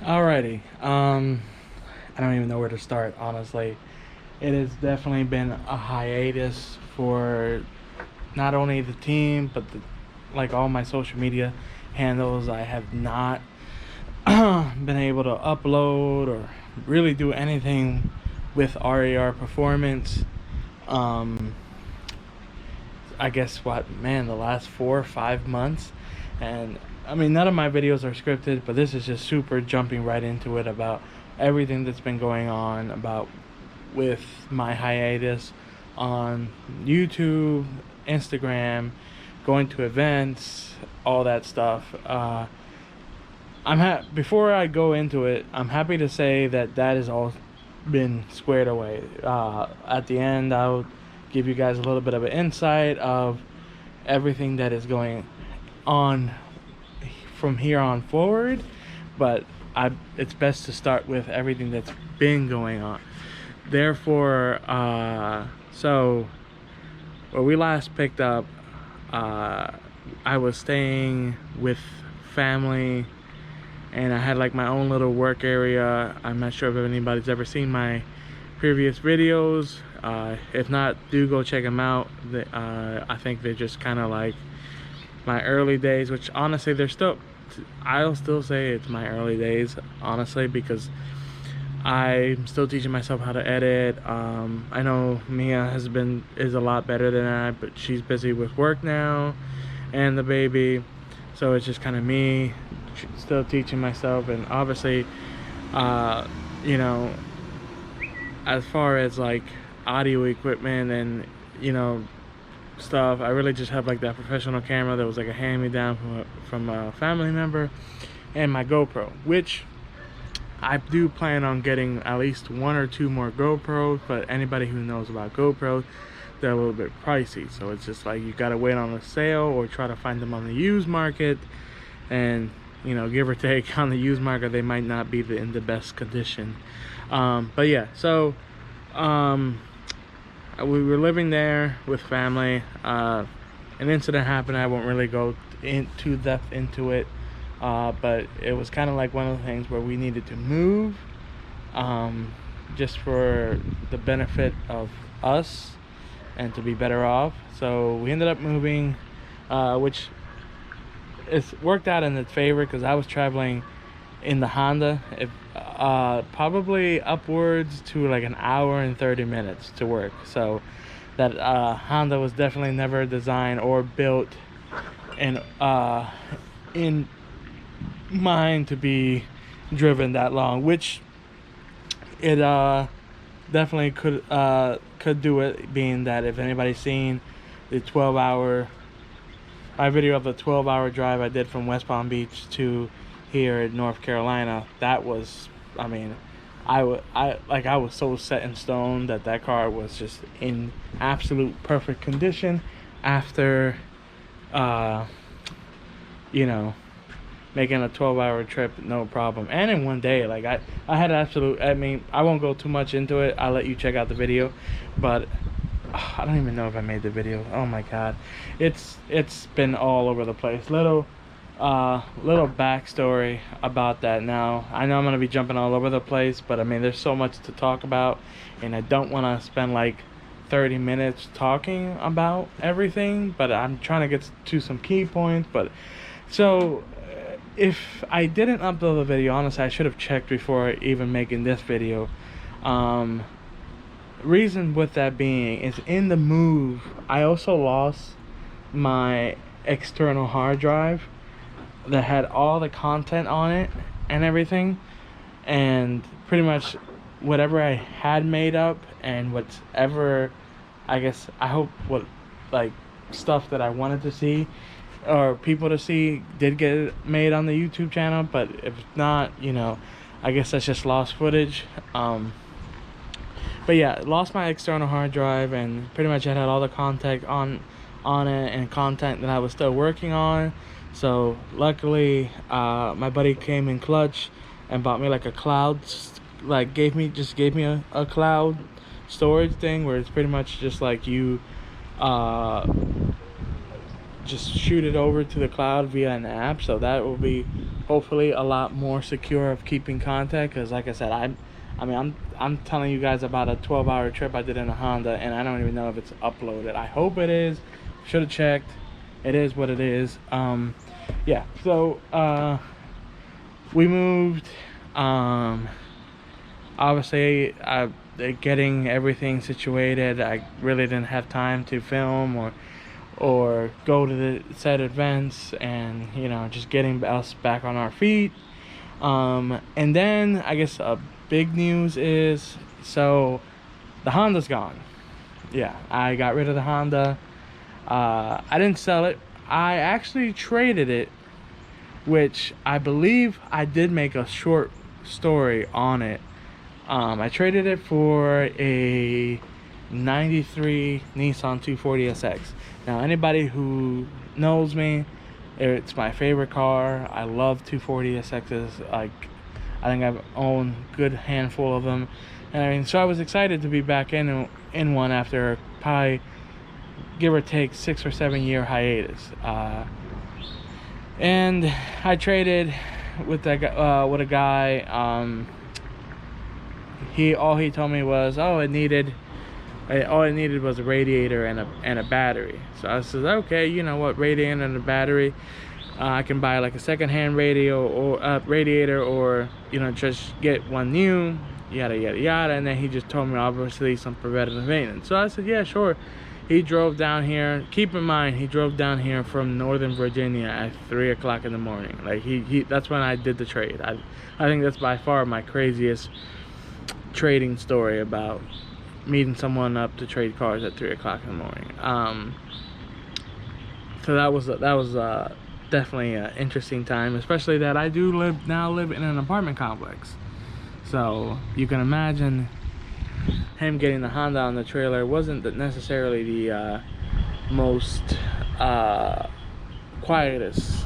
Alrighty. I don't even know where to start, honestly. It has definitely been a hiatus for not only the team, but like all my social media handles. I have not been able to upload or really do anything with R.A.R performance. Um, I guess what, man, the last 4 or 5 months. And I mean, none of my videos are scripted, but this is just super jumping right into it about everything that's been going on about with my hiatus on YouTube, Instagram, going to events, all that stuff. Before I go into it, I'm happy to say that that has all been squared away. At the end, I'll give you guys a little bit of an insight of everything that is going on from here on forward, but it's best to start with everything that's been going on. Therefore, so where we last picked up, I was staying with family, and I had like my own little work area. I'm not sure if anybody's ever seen my previous videos. If not, do go check them out. I think they're just kind of like my early days, which honestly I'll still say it's my early days, honestly, because I'm still teaching myself how to edit. I know Mia is a lot better than I, but she's busy with work now and the baby, so it's just kind of me still teaching myself. And obviously, you know, as far as like audio equipment and stuff, I really just have like that professional camera that was like a hand-me-down from a family member, and my GoPro, which I do plan on getting at least 1 or 2 more GoPros. But anybody who knows about GoPros, they're a little bit pricey, so it's just like you gotta wait on a sale or try to find them on the used market. And give or take, on the used market, they might not be in the best condition. But yeah, so we were living there with family. An incident happened. I won't really go into depth into it, but it was kind of like one of the things where we needed to move, just for the benefit of us and to be better off. So we ended up moving, which it's worked out in its favor, because I was traveling in the Honda, probably upwards to like an hour and 30 minutes to work. So that Honda was definitely never designed or built in mind to be driven that long, which it definitely could do it, being that if anybody's seen the 12-hour my video of the 12-hour drive I did from West Palm Beach to here in North Carolina, that was, I mean, I was so set in stone that car was just in absolute perfect condition after making a 12-hour trip, no problem. And in one day, like I had absolute, I mean, I won't go too much into it, I'll let you check out the video, but I don't even know if I made the video. Oh my god, it's been all over the place. Little backstory about that. Now I know I'm gonna be jumping all over the place, but I mean, there's so much to talk about, and I don't want to spend like 30 minutes talking about everything, but I'm trying to get to some key points. But so if I didn't upload the video, honestly, I should have checked before even making this video. Reason with that being is, in the move I also lost my external hard drive that had all the content on it and everything, and pretty much whatever I had made up and whatever, I guess, I hope, what like stuff that I wanted to see or people to see did get made on the YouTube channel. But if not, I guess that's just lost footage. But yeah, lost my external hard drive, and pretty much I had all the content on it and content that I was still working on. So luckily, my buddy came in clutch and bought me like a cloud, like gave me a cloud storage thing, where it's pretty much just like you just shoot it over to the cloud via an app, so that will be hopefully a lot more secure of keeping contact. Because like I said, I'm telling you guys about a 12-hour trip I did in a Honda, and I don't even know if it's uploaded. I hope it is. Should have checked. It is what it is. Yeah, so we moved. Obviously, getting everything situated, I really didn't have time to film or go to the said events, and just getting us back on our feet. And then I guess big news is, so the Honda's gone. Yeah, I got rid of the Honda. I didn't sell it. I actually traded it, which I believe I did make a short story on it. I traded it for a 93 Nissan 240SX. Now, anybody who knows me, it's my favorite car. I love 240SXs. Like, I think I've owned a good handful of them, and I mean, so I was excited to be back in one after probably, give or take, 6 or 7 year hiatus. And I traded with that with a guy. All he told me was, all it needed was a radiator and a battery. So I said, okay, you know what, radiator and a battery, I can buy like a secondhand radiator, or just get one new, yada yada yada. And then he just told me obviously some preventative maintenance. So I said, yeah, sure. He drove down here. Keep in mind, he drove down here from Northern Virginia at 3 o'clock in the morning. Like that's when I did the trade. I think that's by far my craziest trading story, about meeting someone up to trade cars at 3 o'clock in the morning. So that was definitely an interesting time, especially that I do live in an apartment complex. So you can imagine him getting the Honda on the trailer wasn't necessarily the most quietest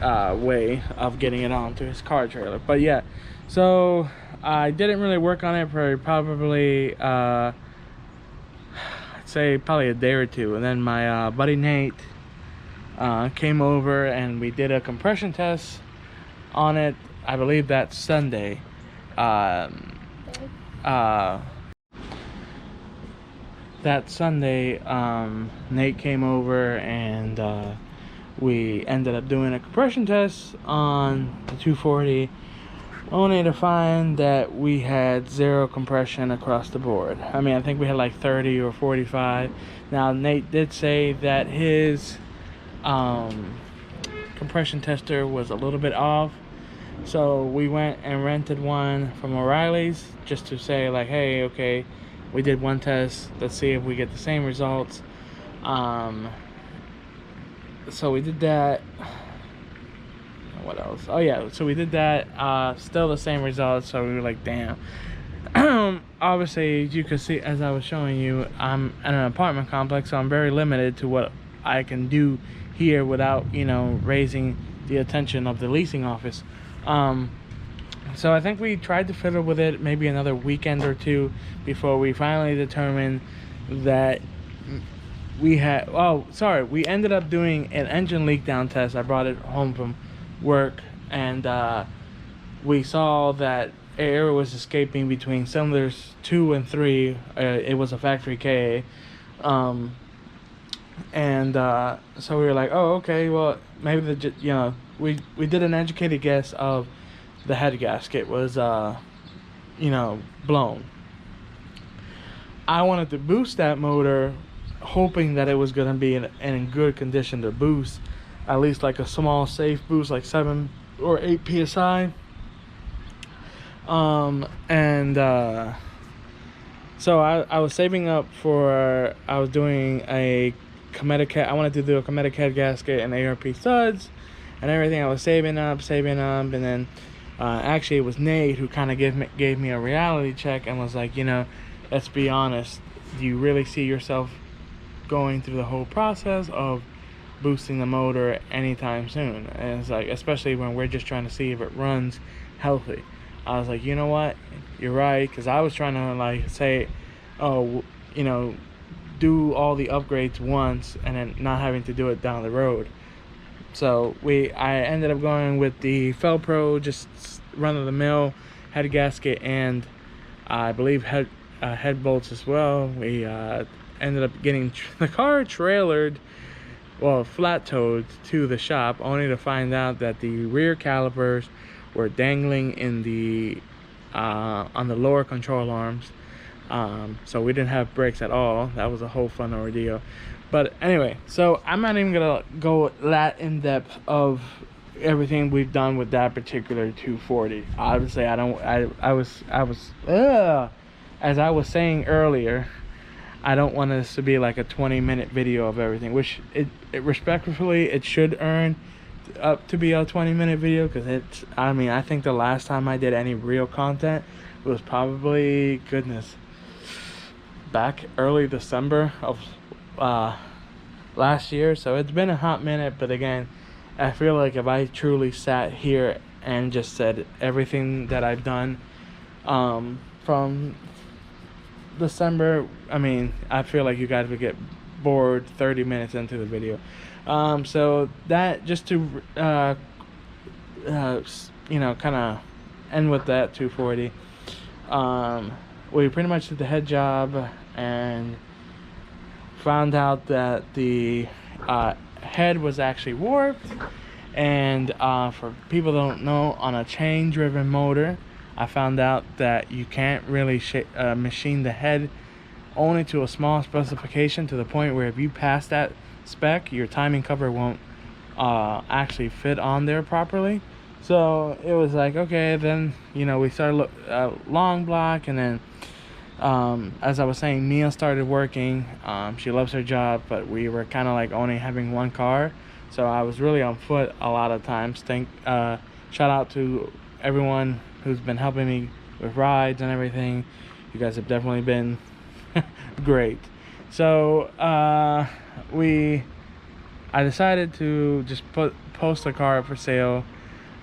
way of getting it onto his car trailer. But yeah, so I didn't really work on it for probably I'd say probably a day or two, and then my buddy Nate came over and we did a compression test on it. I believe that Sunday. That Sunday, Nate came over and we ended up doing a compression test on the 240, only to find that we had 0 compression across the board. I mean, I think we had like 30 or 45. Now, Nate did say that his compression tester was a little bit off, so we went and rented one from O'Reilly's just to say like, hey, okay, we did one test, let's see if we get the same results. So we did that. What else? Oh yeah, so we did that. Still the same results, so we were like, damn. Obviously, you could see, as I was showing you, I'm in an apartment complex, so I'm very limited to what I can do here without raising the attention of the leasing office. So I think we tried to fiddle with it maybe another weekend or two before we finally determined that we ended up doing an engine leak down test. I brought it home from work, and we saw that air was escaping between cylinders 2 and 3. It was a factory KA. So we were like, oh, okay, well, maybe we did an educated guess of the head gasket was blown. I wanted to boost that motor, hoping that it was going to be in good condition to boost, at least like a small safe boost, like 7 or 8 psi. So I was saving up for, I was doing a Cometic. I wanted to do a Cometic head gasket and ARP studs and everything. I was saving up, and then actually it was Nate who kind of gave me a reality check and was like, let's be honest, do you really see yourself going through the whole process of boosting the motor anytime soon? And it's like, especially when we're just trying to see if it runs healthy. I was like, you know what, you're right, because I was trying to like say, oh, do all the upgrades once and then not having to do it down the road. So I ended up going with the Felpro, just run of the mill head gasket, and I believe head bolts as well. We ended up getting the car trailered, well, flat towed to the shop, only to find out that the rear calipers were dangling in the on the lower control arms. So we didn't have brakes at all. That was a whole fun ordeal. But anyway, so I'm not even gonna go that in depth of everything we've done with that particular 240. Obviously, I was as I was saying earlier, I don't want this to be like a 20-minute video of everything, which it respectfully it should earn up to be a 20-minute video, because it's, I mean, I think the last time I did any real content was probably, goodness, back early December of last year. So it's been a hot minute, but again, I feel like if I truly sat here and just said everything that I've done from December, I mean, I feel like you guys would get bored 30 minutes into the video. So that, just to you know, kind of end with that 240, we pretty much did the head job and found out that the head was actually warped. And for people that don't know, on a chain driven motor, I found out that you can't really machine the head only to a small specification, to the point where if you pass that spec, your timing cover won't actually fit on there properly. So it was like, okay, then, you know, we started long block, and then as I was saying, Mia started working. She loves her job, but we were kind of like only having one car, so I was really on foot a lot of times. Shout out to everyone who's been helping me with rides and everything. You guys have definitely been great. So I decided to just post the car up for sale.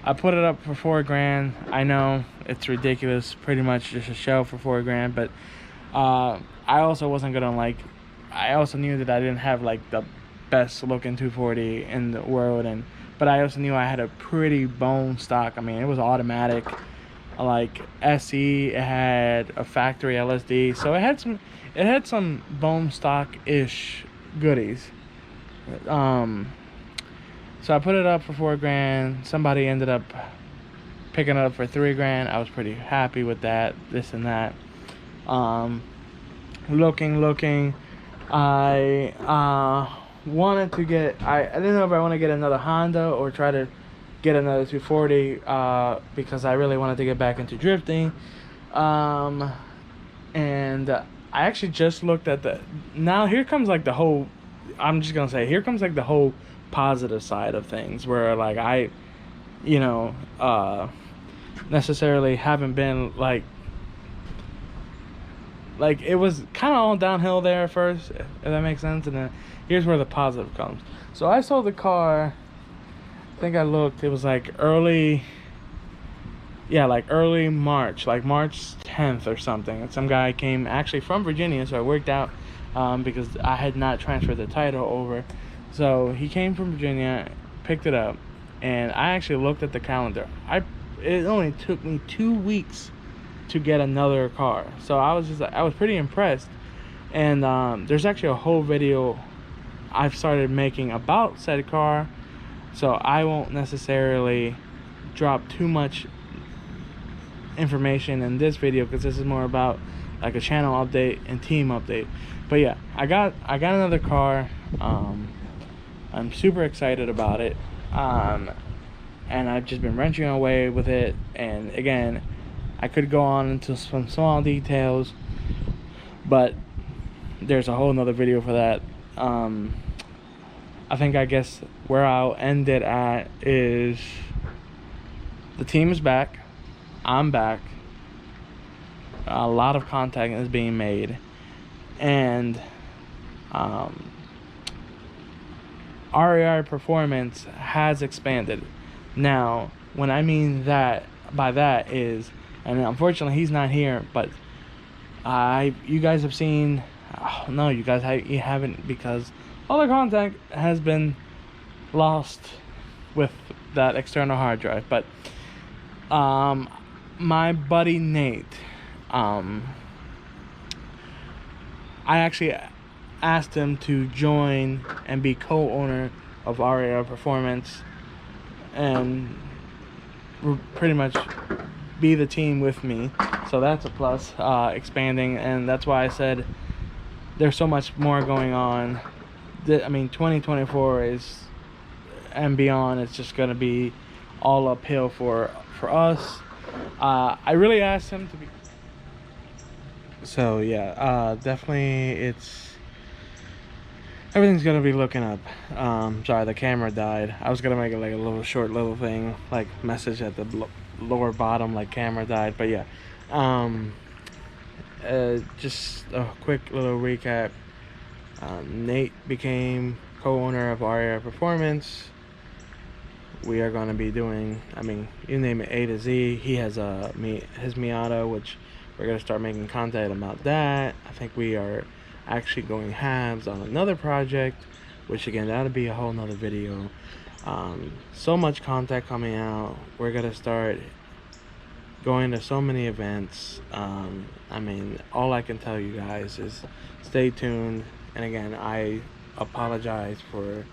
I put it up for $4,000. I know it's ridiculous, pretty much just a show for $4,000, but I also wasn't gonna I also knew that I didn't have like the best looking 240 in the world, but I also knew I had a pretty bone stock. I mean, it was automatic, like SE. It had a factory LSD, so it had some bone stock ish goodies. So I put it up for $4,000. Somebody ended up picking it up for $3,000. I was pretty happy with that, this and that. Looking, I wanted to get, I didn't know if I want to get another Honda or try to get another 240, because I really wanted to get back into drifting. And I actually just looked at now here comes like the whole, I'm just gonna say, here comes like the whole positive side of things, where like I, you know, necessarily haven't been like it was kind of all downhill there at first, if that makes sense, and then here's where the positive comes. So I sold the car, I think I looked, it was like early March, like March 10th or something. And some guy came actually from Virginia, so it worked out, because I had not transferred the title over. So he came from Virginia, picked it up, and I actually looked at the calendar. It only took me 2 weeks to get another car. So I was pretty impressed. And there's actually a whole video I've started making about said car, so I won't necessarily drop too much information in this video, because this is more about like a channel update and team update. But yeah, I got another car. I'm super excited about it, and I've just been wrenching away with it. And again, I could go on into some small details, but there's a whole nother video for that. I guess where I'll end it at is the team is back, I'm back, a lot of contact is being made, and R.A.R. performance has expanded. Now, when I mean that, by that is, and unfortunately he's not here, but you guys have seen Oh, no, you guys you haven't, because all the content has been lost with that external hard drive. But my buddy Nate, I actually asked him to join and be co-owner of R.A.R Performance, and pretty much be the team with me. So that's a plus, expanding, and that's why I said there's so much more going on. I mean, 2024 is, and beyond, it's just gonna be all uphill for us. I really asked him to be. So yeah, definitely everything's gonna be looking up. Sorry, the camera died. I was gonna make it like a little short little thing, like message at the lower bottom, like camera died. But yeah, just a quick little recap. Nate became co-owner of R.A.R Performance. We are going to be doing, I mean, you name it, A to Z. He has his Miata, which we're going to start making content about that. I think we are actually going halves on another project, which again, that'll be a whole nother video. So much content coming out. We're going to start going to so many events. I mean, all I can tell you guys is stay tuned. And again, I apologize for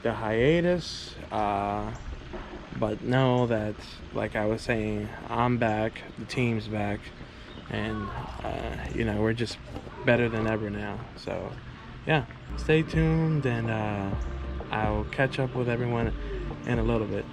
the hiatus, but know that, like I was saying, I'm back, the team's back, and you know, we're just better than ever now. So yeah, stay tuned, and I'll catch up with everyone in a little bit.